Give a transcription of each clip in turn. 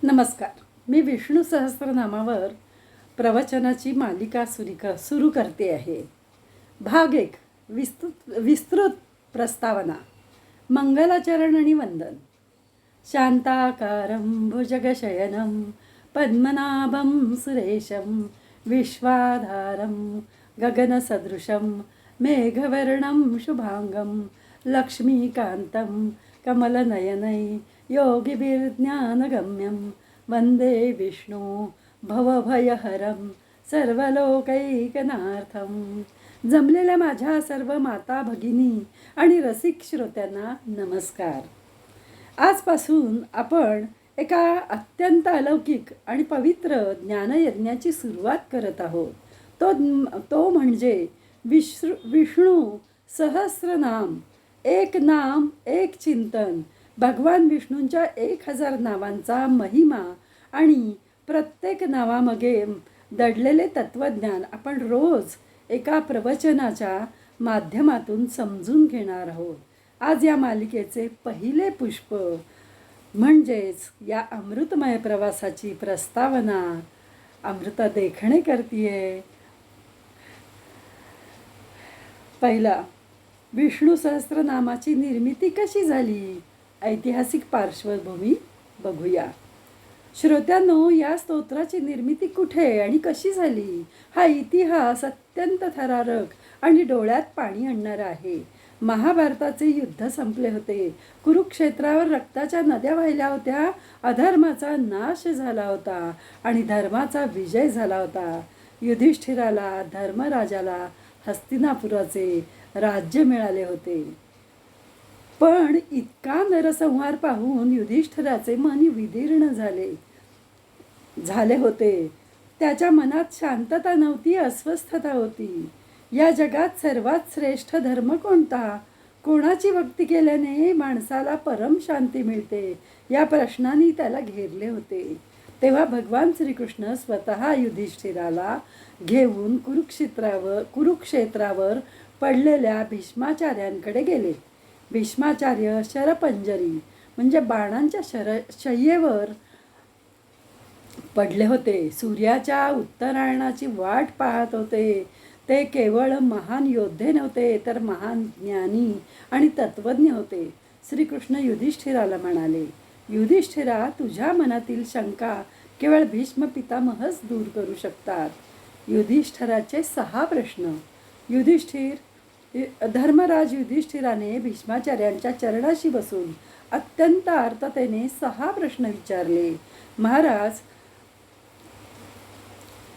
नमस्कार. मी विष्णू सहस्त्रनामावर प्रवचनाची मालिका सुरू करते आहे. भाग 1. विस्तृत प्रस्तावना. मंगलाचरण आणि वंदन. शांताकारं भुजगशयनं पद्मनाभं सुरेशं विश्वाधारं गगनसदृशं मेघवर्णं शुभांगं लक्ष्मीकान्तं कमलनयनै योगिभिर्ज्ञानगम्यं वन्दे विष्णु भवभयहरं सर्वलोकैकनाथं. जमलेल्या माझ्या सर्व माता भगिनी आणि रसिक श्रोत्यांना नमस्कार. आजपासून आपण एका अत्यंत अलौकिक आणि पवित्र ज्ञानयज्ञाची सुरुवात करत आहोत. तो म्हणजे विष्णू सहस्रनाम. एक नाम एक चिंतन. भगवान विष्णूंच्या 1000 नावांचा महिमा आणि प्रत्येक नावामागे दडलेले तत्वज्ञान आपण रोज एका प्रवचनाच्या माध्यमातून समजून घेणार आहोत. आज या मालिकेचे पहिले पुष्प म्हणजेच या अमृतमय प्रवासाची प्रस्तावना अमृता देखणे करतीये. पहिला, विष्णू सहस्त्रनामाची निर्मिती कशी झाली? ऐतिहासिक पार्श्वभूमी बघूया. श्रोत्यांनो, या स्तोत्राची निर्मिती कुठे आणि कशी झाली हा इतिहास अत्यंत थरारक आणि डोळ्यात पाणी आणणारा आहे. महाभारताचे युद्ध संपले होते. कुरुक्षेत्रावर रक्ताच्या नद्या वाहिल्या होत्या. अधर्माचा नाश झाला होता आणि धर्माचा विजय झाला होता. युधिष्ठिराला, धर्मराजाला हस्तिनापुराचे राज्य मिळाले होते. पण इतका नरसंहार पाहून युधिष्ठिराचे मन विदीर्ण झाले होते. त्याच्या मनात शांतता नव्हती, अस्वस्थता होती. या जगात सर्वात श्रेष्ठ धर्म कोणता? कोणाची भक्ती केल्याने माणसाला परम शांती मिळते? या प्रश्नाने त्याला घेरले होते. तेव्हा भगवान श्रीकृष्ण स्वतः युधिष्ठिराला घेऊन कुरुक्षेत्रावर पडलेल्या भीष्माचार्यांकडे गेले. भीष्माचार्य शरपंजरी म्हणजे बाणांच्या शय्येवर पडले होते. सूर्याच्या उत्तरायणाची वाट पाहत होते. ते केवळ महान योद्धे नव्हते, तर महान ज्ञानी आणि तत्वज्ञ होते. श्रीकृष्ण युधिष्ठिराला म्हणाले, युधिष्ठिरा, तुझ्या मनातील शंका केवळ भीष्म पितामहच दूर करू शकतात. युधिष्ठिराचे 6 प्रश्न. धर्मराज युधिष्ठिराने भीष्माचार्यांच्या चरणाशी बसून अत्यंत आर्ततेने 6 प्रश्न विचारले. महाराज,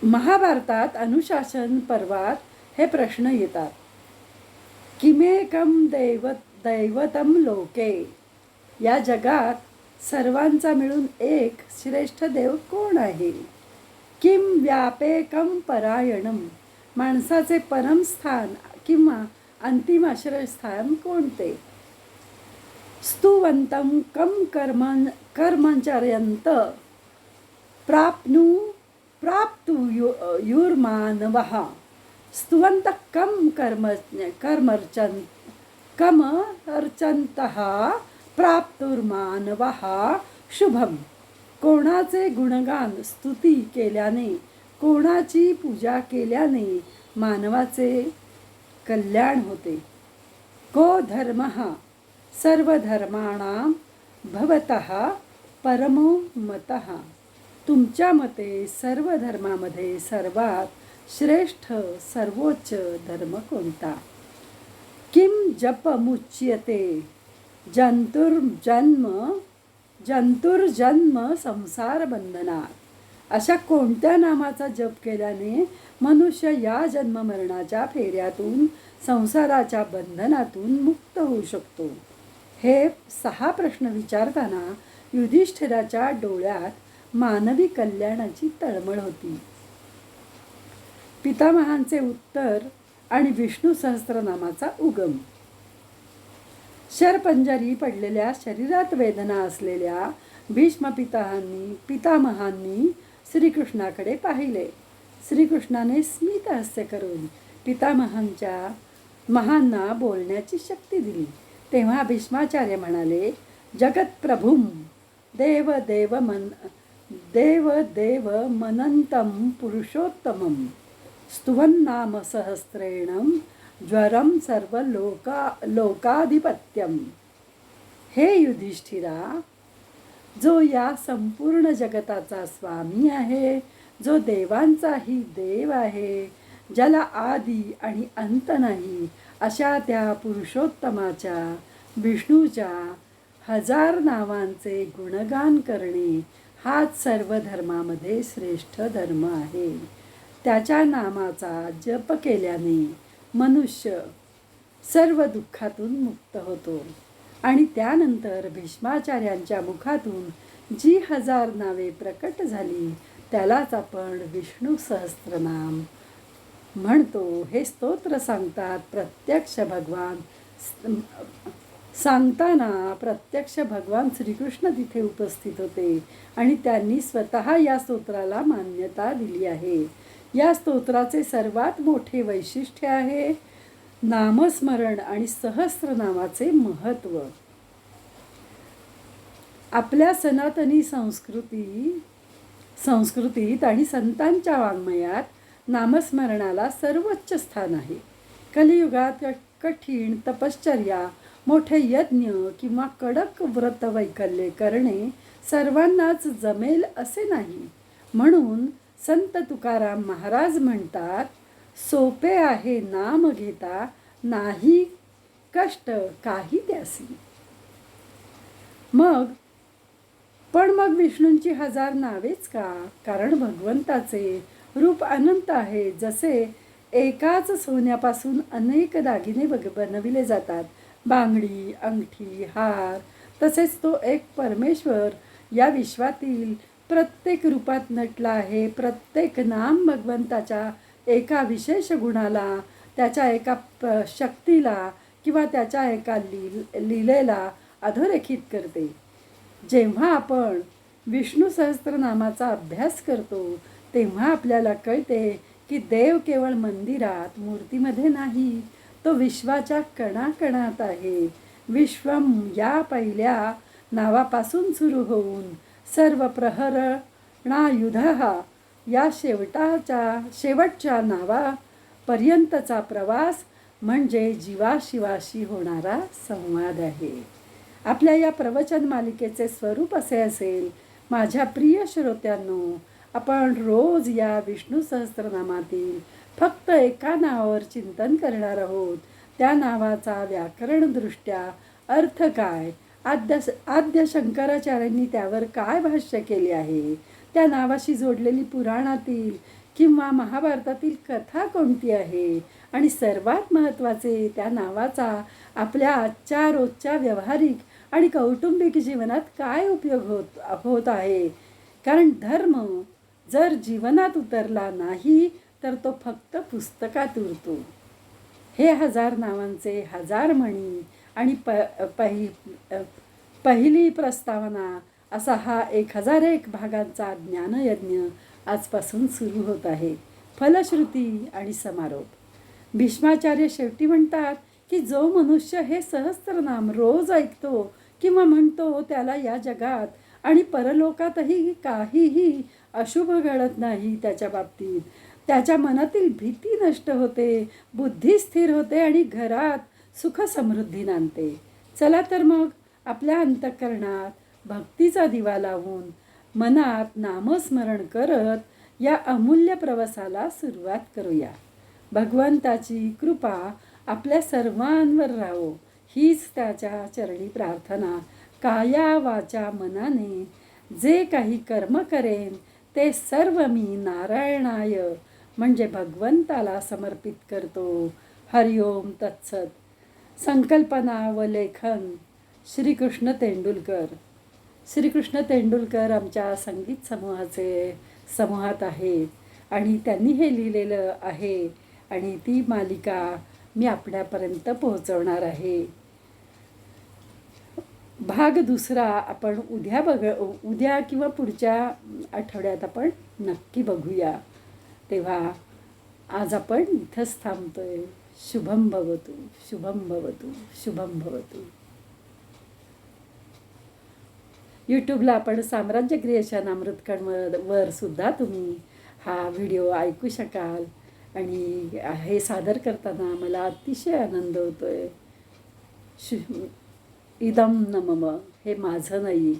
महाभारतात अनुशासन पर्वात हे प्रश्न येतात. किमेकं दैवतम लोके. या जगात सर्वांचा मिळून एक श्रेष्ठ देव कोण आहे? किम व्यापेकम परायणम. माणसाचे परमस्थान किंवा अंतिम आश्रयस्थान कोणते? स्तुवंतम कम कर्मचार्यंत प्राप्तुयुर्मानवः. स्तुवंत कम अर्चन्तः प्राप्तुर्मानवः शुभम. कोणाचे गुणगान स्तुती केल्याने, कोणाची पूजा केल्याने मानवाचे कल्याण होते. को धर्मः सर्वधर्माणां भवतः परमो मतः. तुमच्या मते सर्व धर्मामध्ये सर्वात श्रेष्ठ सर्वोच्च धर्म कोणता? किम जपमुच्यते जंतुर्जन्म संसार बंधनात. अशा कोणत्या नामाचा जप केल्याने मनुष्य या जन्म मरणाच्या फेऱ्यातून, संसाराच्या बंधनातून मुक्त होऊ शकतो? हे 6 प्रश्न विचारताना युधिष्ठिराच्या डोळ्यात मानवी कल्याणाची तळमळ होती. पितामहांचे उत्तर आणि विष्णू सहस्त्रनामाचा उगम. शरपंजरी पडलेल्या, शरीरात वेदना असलेल्या भीष्म पितामहांनी श्रीकृष्णाकडे पाहिले. श्रीकृष्णाने स्मित हास्य करून पितामहांना बोलण्याची शक्ती दिली. तेव्हा भीष्माचार्य म्हणाले, जगतप्रभुं देव देव मनंतं पुरुषोत्तमं स्तुवन्नाम सहस्रेणं ज्वरं लोकाधिपत्यम. हे युधिष्ठिरा, जो या संपूर्ण जगताचा स्वामी आहे, जो देवांचाही देव आहे, ज्याला आदी आणि अंत नाही, अशा त्या पुरुषोत्तमाच्या विष्णूच्या 1000 नावांचे गुणगान करणे हाच सर्व धर्मामध्ये श्रेष्ठ धर्म आहे. त्याच्या नामाचा जप केल्याने मनुष्य सर्व दुःखातून मुक्त होतो. आणि त्यानंतर भीष्माचार्यांच्या मुखातून जी 1000 नावे प्रकट झाली त्यालाच आपण विष्णू सहस्त्रनाम म्हणतो. हे स्तोत्र सांगताना प्रत्यक्ष भगवान श्रीकृष्ण तिथे उपस्थित होते आणि त्यांनी स्वतः या स्तोत्राला मान्यता दिली आहे. या स्तोत्राचे सर्वात मोठे वैशिष्ट्य आहे नामस्मरण आणि सहस्रनामाचे महत्त्व. आपल्या सनातनी संस्कृतीत आणि संतांच्या वाङ्मयात नामस्मरणाला सर्वोच्च स्थान आहे. कलियुगात कठीण तपश्चर्या, मोठे यज्ञ किंवा कडक व्रतवैकल्ये करणे सर्वांनाच जमेल असे नाही. म्हणून संत तुकाराम महाराज म्हणतात, सोपे आहे नाम घेता, नाही कष्ट काही त्यासी. पण विष्णूंची 1000 नावेच का? कारण भगवंताचे रूप अनंत आहे. जसे एकाच सोन्यापासून अनेक दागिने बनविले जातात, बांगडी, अंगठी, हार, तसेच तो एक परमेश्वर या विश्वातील प्रत्येक रूपात नटला आहे. प्रत्येक नाम भगवंताच्या एका विशेष गुणाला, त्याच्या एका शक्तीला किंवा त्याच्या एका लीलेला अधोरेखित करते. जेव्हा आपण विष्णू सहस्त्रनामाचा अभ्यास करतो तेव्हा आपल्याला कळते की देव केवळ मंदिरात मूर्तीमध्ये नाही, तो विश्वाच्या कणाकणात आहे. विश्वम या पहिल्या नावापासून सुरू होऊन सर्व प्रहरणायुधः या शेवटच्या नावापर्यंतचा प्रवास म्हणजे जीवाशिवाशी होणारा संवाद आहे. आपल्या या प्रवचन मालिकेचे स्वरूप असे असेल. माझ्या प्रिय श्रोत्यांनो, आपण रोज या विष्णू सहस्त्रनामातील फक्त एका नावावर चिंतन करणार आहोत. त्या नावाचा व्याकरणदृष्ट्या अर्थ काय, आद्य शंकराचार्यांनी त्यावर काय भाष्य केले आहे, त्या नावाशी जोडलेली पुराणातील किंवा महाभारतातील कथा कोणती आहे, आणि सर्वात महत्त्वाचे त्या नावाचा आपल्या आजच्या रोजच्या व्यावहारिक आणि कौटुंबिक जीवनात काय उपयोग होत आहे. कारण धर्म जर जीवनात उतरला नाही तर तो फक्त पुस्तकात उरतो. हे 1000 नावांचे 1000 म्हणी आणि पहिली प्रस्तावना असा हा 1001 भागांचा ज्ञानयज्ञ आजपासून सुरू होत आहे. फलश्रुती आणि समारोप. भीष्माचार्य शेवटी म्हणतात की जो मनुष्य हे सहस्त्रनाम रोज ऐकतो किंवा म्हणतो त्याला या जगात आणि परलोकातही काहीही अशुभ घडत नाही. त्याच्या बाबतीत त्याच्या मनातील भीती नष्ट होते, बुद्धी स्थिर होते आणि घरात सुख समृद्धी नांदते. चला तर मग आपल्या अंतःकरणात भक्तीचा दिवा लावून मनात नामस्मरण करत या अमूल्य प्रवासाला सुरुवात करूया. भगवंताची कृपा आपल्या सर्वांवर राहो हीच त्याच्या चरणी प्रार्थना. काया वाचा मनाने जे काही कर्म करेन ते सर्व मी नारायणाय म्हणजे भगवंताला समर्पित करतो. हरिओम तत्सत. संकल्पना व लेखन श्रीकृष्ण तेंडुलकर. श्रीकृष्ण तेंडुलकर आमच्या संगीत समूहात आहेत आणि त्यांनी हे लिहिलेलं आहे आणि ती मालिका मी आपल्यापर्यंत पोहोचवणार आहे. भाग दुसरा आपण उद्या किंवा पुढच्या आठवड्यात आपण नक्की बघूया. तेव्हा आज आपण इथंच थांबतोय. शुभम भवतु, शुभम भवतु, शुभम भवतु. यूट्यूबला आपण साम्राज्य क्रिएशन वर सुद्धा तुम्ही हा व्हिडिओ ऐकू शकाल. आणि हे सादर करताना मला अतिशय आनंद होतो आहे. इदम न मम, हे माझं नाही,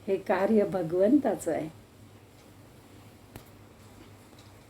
हे कार्य भगवंताचं आहे.